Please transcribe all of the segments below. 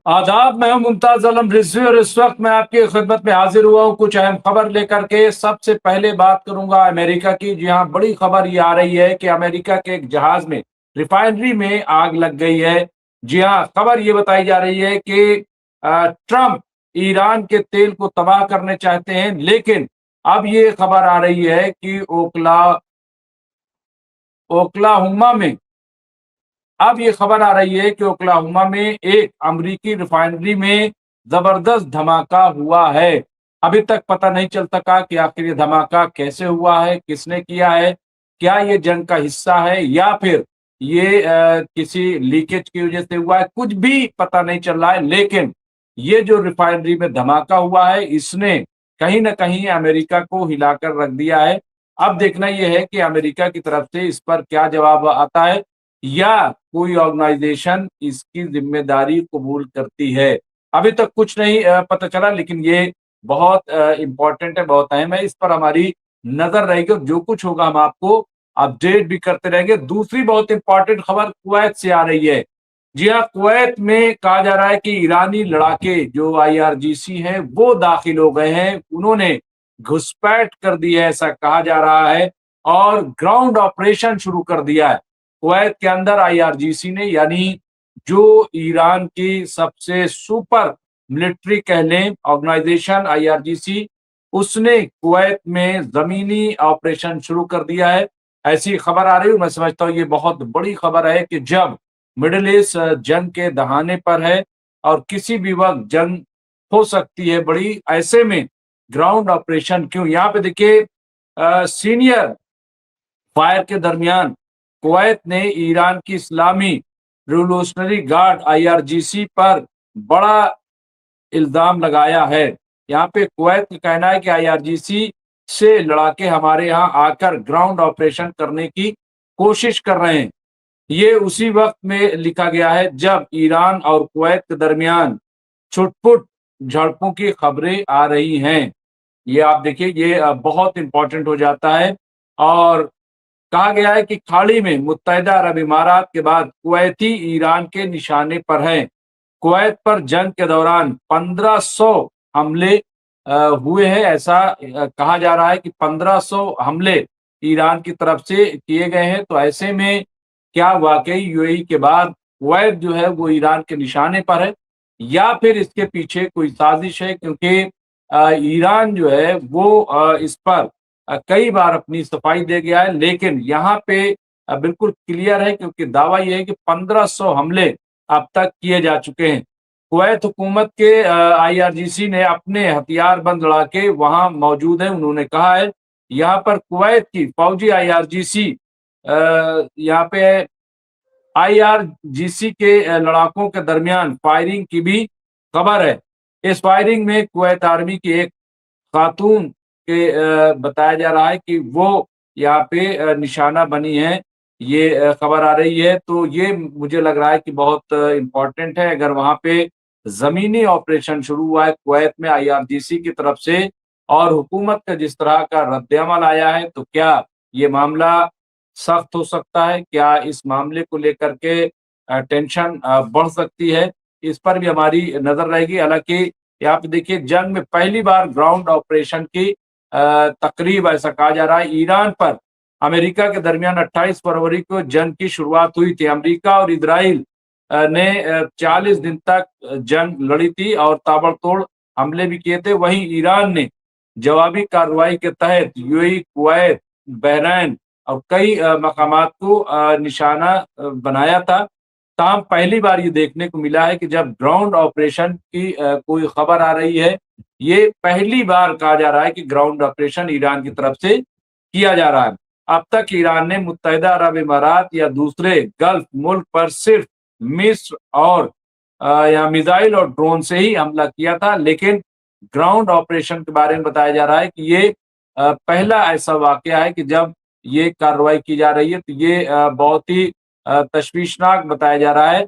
आदाब, मैं हूं मुमताज आलम रिजवी और इस वक्त मैं आपकी खिदमत में हाजिर हुआ हूं कुछ अहम खबर लेकर के। सबसे पहले बात करूंगा अमेरिका की। जी हां, बड़ी खबर ये आ रही है कि अमेरिका के एक जहाज में, रिफाइनरी में आग लग गई है। जी हां, खबर ये बताई जा रही है कि ट्रंप ईरान के तेल को तबाह करने चाहते हैं, लेकिन अब ये खबर आ रही है कि ओक्लाहोमा में, अब ये खबर आ रही है कि ओक्लाहोमा में एक अमेरिकी रिफाइनरी में जबरदस्त धमाका हुआ है। अभी तक पता नहीं चल सका कि आखिर ये धमाका कैसे हुआ है, किसने किया है, क्या ये जंग का हिस्सा है या फिर ये किसी लीकेज की वजह से हुआ है, कुछ भी पता नहीं चल रहा है। लेकिन ये जो रिफाइनरी में धमाका हुआ है, इसने कहीं ना कहीं अमेरिका को हिलाकर रख दिया है। अब देखना यह है कि अमेरिका की तरफ से इस पर क्या जवाब आता है या कोई ऑर्गेनाइजेशन इसकी जिम्मेदारी कबूल करती है। अभी तक कुछ नहीं पता चला, लेकिन ये बहुत इंपॉर्टेंट है, बहुत अहम है। इस पर हमारी नजर रहेगी और जो कुछ होगा हम आपको अपडेट भी करते रहेंगे। दूसरी बहुत इंपॉर्टेंट खबर कुवैत से आ रही है। जी हाँ, कुवैत में कहा जा रहा है कि ईरानी लड़ाके जो आईआरजीसी हैं वो दाखिल हो गए हैं। उन्होंने घुसपैठ कर दी है, ऐसा कहा जा रहा है, और ग्राउंड ऑपरेशन शुरू कर दिया है कुवैत के अंदर। आईआरजीसी ने, यानी जो ईरान की सबसे सुपर मिलिट्री कह लें ऑर्गेनाइजेशन आईआरजीसी, उसने कुवैत में जमीनी ऑपरेशन शुरू कर दिया है, ऐसी खबर आ रही है। मैं समझता हूँ ये बहुत बड़ी खबर है कि जब मिडिल ईस्ट जंग के दहाने पर है और किसी भी वक्त जंग हो सकती है बड़ी, ऐसे में ग्राउंड ऑपरेशन क्यों। यहाँ पे देखिए, सीनियर फायर के दरमियान कुवैत ने ईरान की इस्लामी रिवोल्यूशनरी गार्ड आईआरजीसी पर बड़ा इल्जाम लगाया है। यहाँ पे कुवैत का कहना है कि आईआरजीसी से लड़ाके हमारे यहाँ आकर ग्राउंड ऑपरेशन करने की कोशिश कर रहे हैं। ये उसी वक्त में लिखा गया है जब ईरान और कुवैत के दरमियान छुटपुट झड़पों की खबरें आ रही हैं। ये आप देखिए, ये बहुत इंपॉर्टेंट हो जाता है। और कहा गया है कि खाड़ी में मुत्तहिदा अरब इमारात के बाद कुवैती ईरान के निशाने पर हैं। कुवैत पर जंग के दौरान 1500 हमले हुए हैं, ऐसा कहा जा रहा है कि 1500 हमले ईरान की तरफ से किए गए हैं। तो ऐसे में क्या वाकई यूएई के बाद कुवैत जो है वो ईरान के निशाने पर है या फिर इसके पीछे कोई साजिश है, क्योंकि ईरान जो है वो इस पर कई बार अपनी सफाई दे गया है। लेकिन यहाँ पे बिल्कुल क्लियर है, क्योंकि दावा यह है कि 1500 हमले अब तक किए जा चुके हैं। कुवैत हुकूमत के आईआरजीसी ने अपने हथियारबंद लड़ाके वहां मौजूद हैं। उन्होंने कहा है यहाँ पर कुवैत की फौजी आईआरजीसी, यहाँ पे आईआरजीसी के लड़ाकों के दरमियान फायरिंग की भी खबर है। इस फायरिंग में कुवैत आर्मी की एक खातून के बताया जा रहा है कि वो यहाँ पे निशाना बनी है। ये खबर आ रही है, तो ये मुझे लग रहा है कि बहुत इम्पोर्टेंट है। अगर वहां पे जमीनी ऑपरेशन शुरू हुआ है कुवैत में आईआरजीसी की तरफ से और हुकूमत का जिस तरह का रद्द-ए-अमल आया है, तो क्या ये मामला सख्त हो सकता है? क्या इस मामले को लेकर के टेंशन बढ़ सकती है? इस पर भी हमारी नजर रहेगी। हालांकि यहाँ पे देखिए, जंग में पहली बार ग्राउंड ऑपरेशन की तकरीब, ऐसा कहा जा रहा है, ईरान पर अमेरिका के दरमियान 28 फरवरी को जंग की शुरुआत हुई थी। अमेरिका और इजराइल ने 40 दिन तक जंग लड़ी थी और ताबड़तोड़ हमले भी किए थे। वहीं ईरान ने जवाबी कार्रवाई के तहत यूएई, कुवैत, बहरैन और कई मकामात को निशाना बनाया था। ताहम पहली बार ये देखने को मिला है कि जब ग्राउंड ऑपरेशन की कोई खबर आ रही है, ये पहली बार कहा जा रहा है कि ग्राउंड ऑपरेशन ईरान की तरफ से किया जा रहा है। अब तक ईरान ने मुत्तहिदा अरब इमारात या दूसरे गल्फ मुल्क पर सिर्फ मिस्र और या मिसाइल और ड्रोन से ही हमला किया था, लेकिन ग्राउंड ऑपरेशन के बारे में बताया जा रहा है कि ये पहला ऐसा वाकया है कि जब ये कार्रवाई की जा रही है, तो ये बहुत ही तशवीशनाक बताया जा रहा है।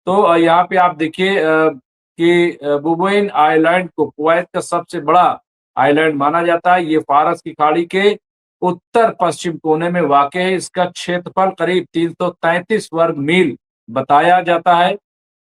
तो यहाँ पे आप देखिए कि बुबोइन आइलैंड को कुवैत का सबसे बड़ा आइलैंड माना जाता है। ये फारस की खाड़ी के उत्तर पश्चिम कोने में वाक़ है। इसका क्षेत्रफल करीब 333 वर्ग मील बताया जाता है।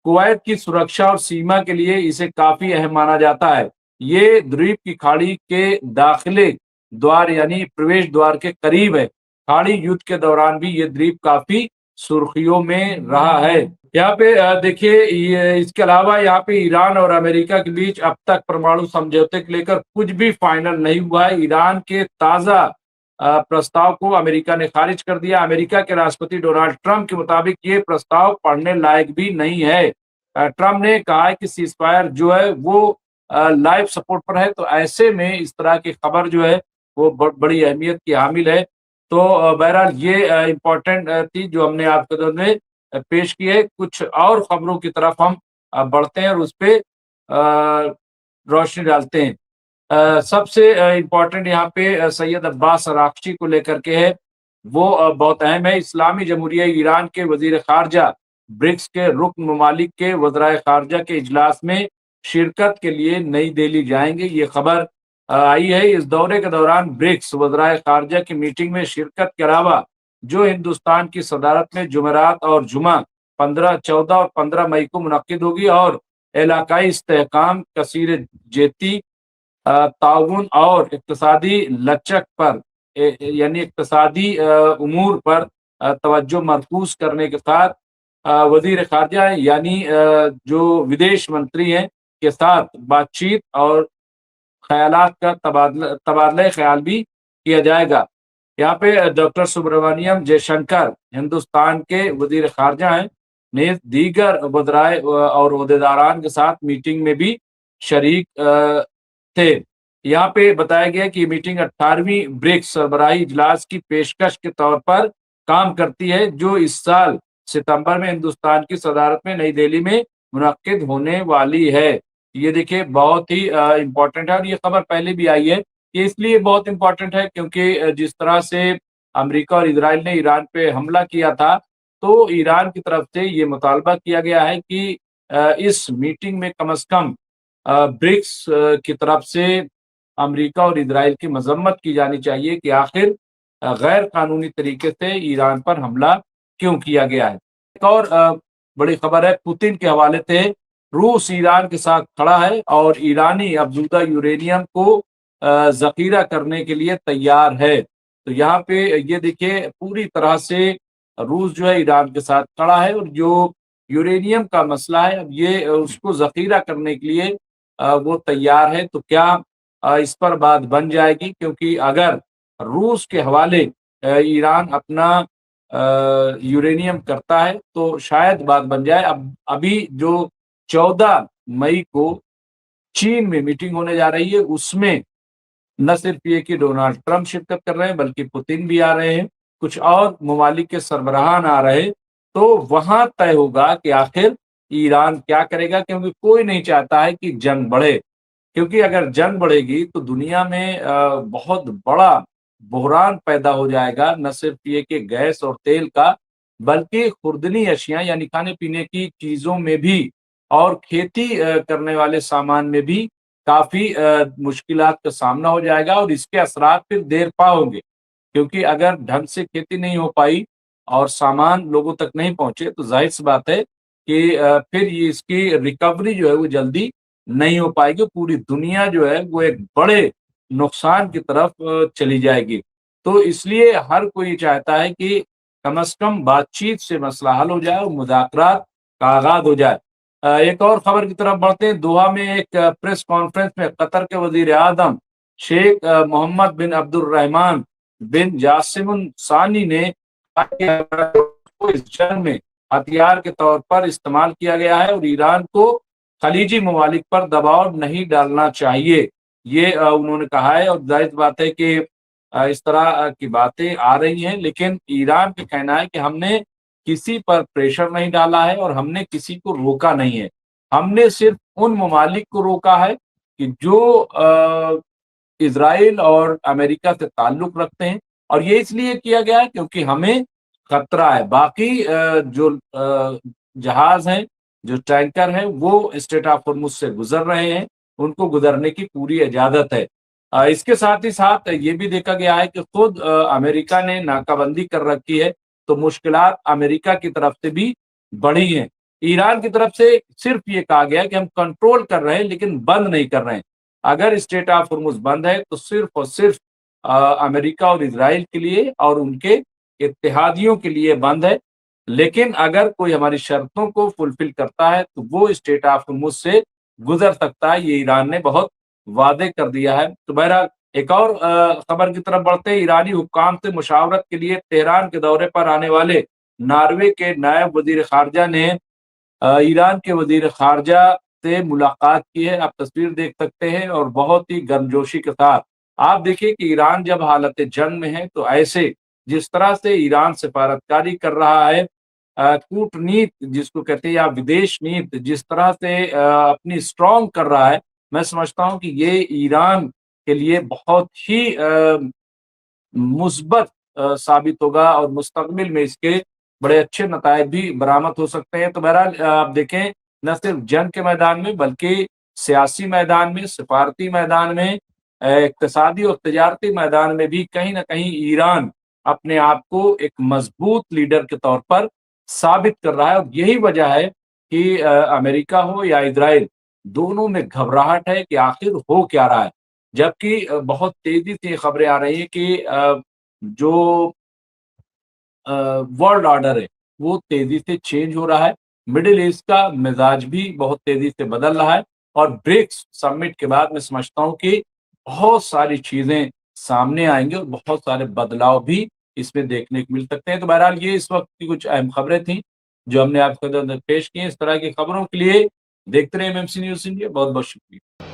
कुवैत की सुरक्षा और सीमा के लिए इसे काफी अहम माना जाता है। ये द्वीप की खाड़ी के दाखिले द्वार यानी प्रवेश द्वार के करीब है। खाड़ी युद्ध के दौरान भी ये द्वीप काफी सुर्खियों में रहा है। यहाँ पे देखिए, ये इसके अलावा यहाँ पे ईरान और अमेरिका के बीच अब तक परमाणु समझौते को लेकर कुछ भी फाइनल नहीं हुआ है। ईरान के ताजा प्रस्ताव को अमेरिका ने खारिज कर दिया। अमेरिका के राष्ट्रपति डोनाल्ड ट्रंप के मुताबिक ये प्रस्ताव पढ़ने लायक भी नहीं है। ट्रंप ने कहा है कि सीजफायर जो है वो लाइफ सपोर्ट पर है। तो ऐसे में इस तरह की खबर जो है वो बड़ी अहमियत की हामिल है। तो बहरहाल ये इम्पोर्टेंट थी जो हमने आपके दौर में पेश की है। कुछ और खबरों की तरफ हम बढ़ते हैं और उस पर रोशनी डालते हैं। सबसे इम्पोर्टेंट यहाँ पे सैयद अब्बास अराक्ची को लेकर के है, वो बहुत अहम है। इस्लामी जमहूरिया ईरान के वजीर खारजा ब्रिक्स के रुकन ममालिक के वज़राए खारजा के इजलास में शिरकत के लिए नई दिल्ली जाएंगे। ये खबर आई है। इस दौरे के दौरान ब्रिक्स वज़राए खारजा की मीटिंग में शिरकत के अलावा जो हिंदुस्तान की सदारत में जुमेरात और जुमा 15, 14 और 15 मई को मुनक्किद होगी और इलाकाई इस्तेहकाम, कसीर जेती, ताउन और इक्तसादी लचक पर यानी इक्तसादी उमूर पर तवज्जो मरकूज करने के साथ वजीर खारजा यानी जो विदेश मंत्री हैं के साथ बातचीत और ख्यालात का तबादला ख्याल भी किया जाएगा। यहाँ पे डॉक्टर सुब्रमण्यम जयशंकर हिंदुस्तान के वजीर खारजा हैं, ने दीगर वज़राए और ओहदेदारान के साथ मीटिंग में भी शरीक थे। यहाँ पे बताया गया कि मीटिंग 18वीं ब्रिक्स सरबराही इजलास की पेशकश के तौर पर काम करती है, जो इस साल सितंबर में हिंदुस्तान की सदारत में नई दिल्ली में मुनक्किद होने वाली है। ये देखिए बहुत ही इम्पोर्टेंट है और ये खबर पहले भी आई है। ये इसलिए बहुत इम्पोर्टेंट है क्योंकि जिस तरह से अमेरिका और इजराइल ने ईरान पे हमला किया था, तो ईरान की तरफ से ये मुतालबा किया गया है कि इस मीटिंग में कम से कम ब्रिक्स की तरफ से अमेरिका और इजराइल की मजम्मत की जानी चाहिए कि आखिर गैर कानूनी तरीके से ईरान पर हमला क्यों किया गया है। एक और बड़ी खबर है पुतिन के हवाले से। रूस ईरान के साथ खड़ा है और ईरानी अफजूदा यूरेनियम को जखीरा करने के लिए तैयार है। तो यहाँ पे ये देखिए पूरी तरह से रूस जो है ईरान के साथ खड़ा है और जो यूरेनियम का मसला है अब ये उसको जखीरा करने के लिए वो तैयार है। तो क्या इस पर बात बन जाएगी? क्योंकि अगर रूस के हवाले ईरान अपना यूरेनियम करता है तो शायद बात बन जाए। अब अभी जो 14 मई को चीन में मीटिंग होने जा रही है, उसमें न सिर्फ ये कि डोनाल्ड ट्रंप शिरकत कर रहे हैं बल्कि पुतिन भी आ रहे हैं, कुछ और ममालिक के सरबराहान आ रहे हैं। तो वहां तय होगा कि आखिर ईरान क्या करेगा, क्योंकि कोई नहीं चाहता है कि जंग बढ़े। क्योंकि अगर जंग बढ़ेगी तो दुनिया में बहुत बड़ा बहरान पैदा हो जाएगा, न सिर्फ ये कि गैस और तेल का, बल्कि खुर्दनी अशिया यानी खाने पीने की चीजों में भी और खेती करने वाले सामान में भी काफी मुश्किलात का सामना हो जाएगा और इसके असरात फिर देर पा होंगे। क्योंकि अगर ढंग से खेती नहीं हो पाई और सामान लोगों तक नहीं पहुंचे तो जाहिर सी बात है कि फिर ये इसकी रिकवरी जो है वो जल्दी नहीं हो पाएगी। पूरी दुनिया जो है वो एक बड़े नुकसान की तरफ चली जाएगी। तो इसलिए हर कोई चाहता है कि कम से कम बातचीत से मसला हल हो जाए और मुज़ाकरात का आगाज हो जाए। एक और खबर की तरफ बढ़ते हैं। दोहा में एक प्रेस कॉन्फ्रेंस में कतर के वजीर आजम शेख मोहम्मद बिन अब्दुर्रहमान बिन जासिम सानी ने इस जंग में हथियार के तौर पर इस्तेमाल किया गया है और ईरान को खलीजी ममालिक पर दबाव नहीं डालना चाहिए, ये उन्होंने कहा है। और जाहिर बात है कि इस तरह की बातें आ रही हैं, लेकिन ईरान का कहना है कि हमने किसी पर प्रेशर नहीं डाला है और हमने किसी को रोका नहीं है। हमने सिर्फ उन ममालिक को रोका है कि जो इजराइल और अमेरिका से ताल्लुक रखते हैं, और ये इसलिए किया गया है क्योंकि हमें खतरा है। बाकी जो जहाज हैं, जो टैंकर हैं, वो स्ट्रेट ऑफ हॉर्मुज से गुजर रहे हैं, उनको गुजरने की पूरी इजाजत है। इसके साथ ही साथ ये भी देखा गया है कि खुद अमेरिका ने नाकाबंदी कर रखी है, तो मुश्किलात अमेरिका की तरफ से भी बढ़ी हैं। ایران کی طرف سے صرف یہ کہا گیا کہ ہم کنٹرول کر رہے ہیں لیکن بند نہیں کر رہے ہیں. اگر اسٹریٹ آف ہرمز بند ہے تو صرف اور صرف امریکہ اور اسرائیل کے لیے اور ان کے اتحادیوں کے لیے بند ہے. لیکن اگر کوئی ہماری شرطوں کو فلفل کرتا ہے تو وہ اسٹریٹ آف ہرمز سے گزر سکتا ہے. یہ ایران نے بہت وعدے کر دیا ہے. تو بہرحال ایک اور خبر کی طرف بڑھتے ہیں. ایرانی حکام سے مشاورت کے لیے تہران کے دورے پر آنے والے ناروے کے نائب وزیر خارجہ نے ایران کے وزیر خارجہ سے ملاقات کی ہے. آپ تصویر دیکھ سکتے ہیں اور بہت ہی گرمجوشی کے ساتھ آپ دیکھیے کہ ایران جب حالت جنگ میں ہے تو ایسے جس طرح سے ایران سفارتکاری کر رہا ہے، کورٹنیت جس کو کہتے ہیں یا ودیش نیت جس طرح سے اپنی اسٹرانگ کر رہا ہے، میں سمجھتا ہوں کہ یہ ایران کے لیے بہت ہی مثبت ثابت ہوگا اور مستقبل میں اس کے بڑے اچھے نتائج بھی برآمد ہو سکتے ہیں. تو بہرحال آپ دیکھیں نہ صرف جنگ کے میدان میں بلکہ سیاسی میدان میں، سفارتی میدان میں، اقتصادی اور تجارتی میدان میں بھی کہیں نہ کہیں ایران اپنے آپ کو ایک مضبوط لیڈر کے طور پر ثابت کر رہا ہے. اور یہی وجہ ہے کہ امریکہ ہو یا اسرائیل دونوں میں گھبراہٹ ہے کہ آخر ہو کیا رہا ہے. جبکہ بہت تیزی سے خبریں آ رہی ہیں کہ جو ورلڈ آرڈر ہے وہ تیزی سے چینج ہو رہا ہے. مڈل ایسٹ کا مزاج بھی بہت تیزی سے بدل رہا ہے اور برکس سمٹ کے بعد میں سمجھتا ہوں کہ بہت ساری چیزیں سامنے آئیں گے اور بہت سارے بدلاؤ بھی اس میں دیکھنے کو مل سکتے ہیں. تو بہرحال یہ اس وقت کی کچھ اہم خبریں تھیں جو ہم نے آپ کے اندر پیش کی ہیں. اس طرح کی خبروں کے لیے دیکھتے رہے MMC نیوز انڈیا. بہت بہت شکریہ.